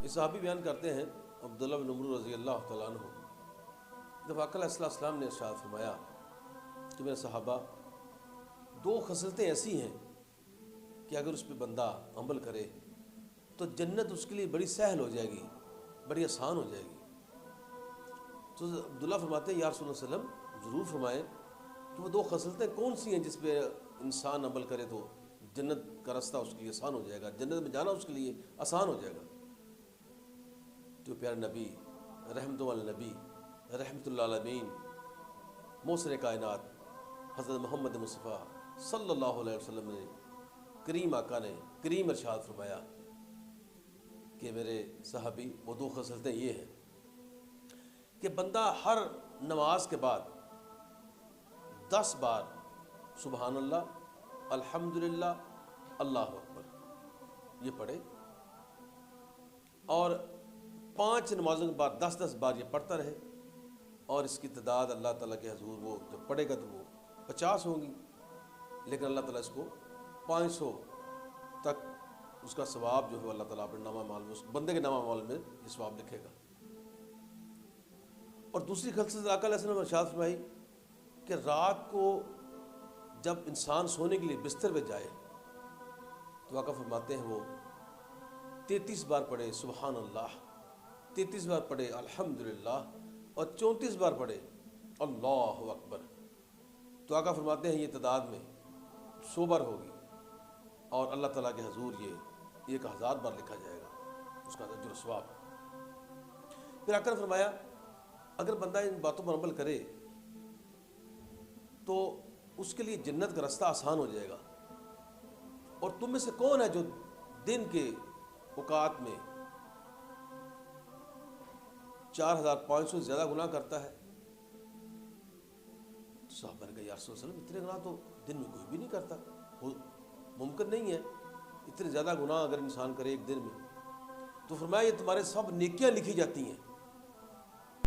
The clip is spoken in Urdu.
یہ صحابی بیان کرتے ہیں عبداللہ بن عمر رضی اللہ تعالیٰ عنہ، جب آقا علیہ السلام نے ارشاد فرمایا کہ میرے صحابہ، دو خصلتیں ایسی ہیں کہ اگر اس پہ بندہ عمل کرے تو جنت اس کے لیے بڑی سہل ہو جائے گی، بڑی آسان ہو جائے گی۔ تو عبداللہ فرماتے ہیں یا رسول اللہ صلی اللہ علیہ وسلم ضرور فرمائیں کہ وہ دو خصلتیں کون سی ہیں جس پہ انسان عمل کرے تو جنت کا راستہ اس کے لیے آسان ہو جائے گا، جنت میں جانا اس کے لیے آسان ہو جائے گا۔ تو پیارے نبی رحمت النبی رحمت اللہ العالمین موصل کائنات حضرت محمد مصطفیٰ صلی اللہ علیہ وسلم نے کریم آقا نے کریم ارشاد فرمایا کہ میرے صحابی وہ دو خصلتیں یہ ہیں کہ بندہ ہر نماز کے بعد 10 بار سبحان اللہ الحمدللہ اللہ اکبر یہ پڑھے، اور 5 نمازوں کے بعد 10 بار یہ پڑھتا رہے، اور اس کی تعداد اللہ تعالیٰ کے حضور وہ جب پڑھے گا تو وہ 50 ہوں گی، لیکن اللہ تعالیٰ اس کو 500 تک اس کا ثواب جو ہے اللہ تعالیٰ اپنے نامہ مال میں اس بندے کے نامہ مال میں یہ ثواب لکھے گا۔ اور دوسری خصلت آقا علیہ السلام نے ارشاد فرمائی کہ رات کو جب انسان سونے کے لیے بستر پہ جائے تو آقا فرماتے ہیں وہ 33 بار پڑھے سبحان اللہ، 33 بار پڑھے الحمدللہ، اور 34 بار پڑھے اللہ اکبر۔ تو آقا فرماتے ہیں یہ تعداد میں 100 بار ہوگی، اور اللہ تعالیٰ کے حضور یہ 1000 بار لکھا جائے گا اس کا اجر و ثواب۔ پھر آقا نے فرمایا اگر بندہ ان باتوں پر عمل کرے تو اس کے لیے جنت کا راستہ آسان ہو جائے گا۔ اور تم میں سے کون ہے جو دن کے اوقات میں 4500 سے زیادہ گناہ کرتا ہے؟ تو صحابہ نے کہا یا رسول اللہ صلی اللہ علیہ وسلم اتنے گناہ تو دن میں کوئی بھی نہیں کرتا، ممکن نہیں ہے اتنے زیادہ گناہ اگر انسان کرے ایک دن میں۔ تو فرمایا یہ تمہارے سب نیکیاں لکھی جاتی ہیں،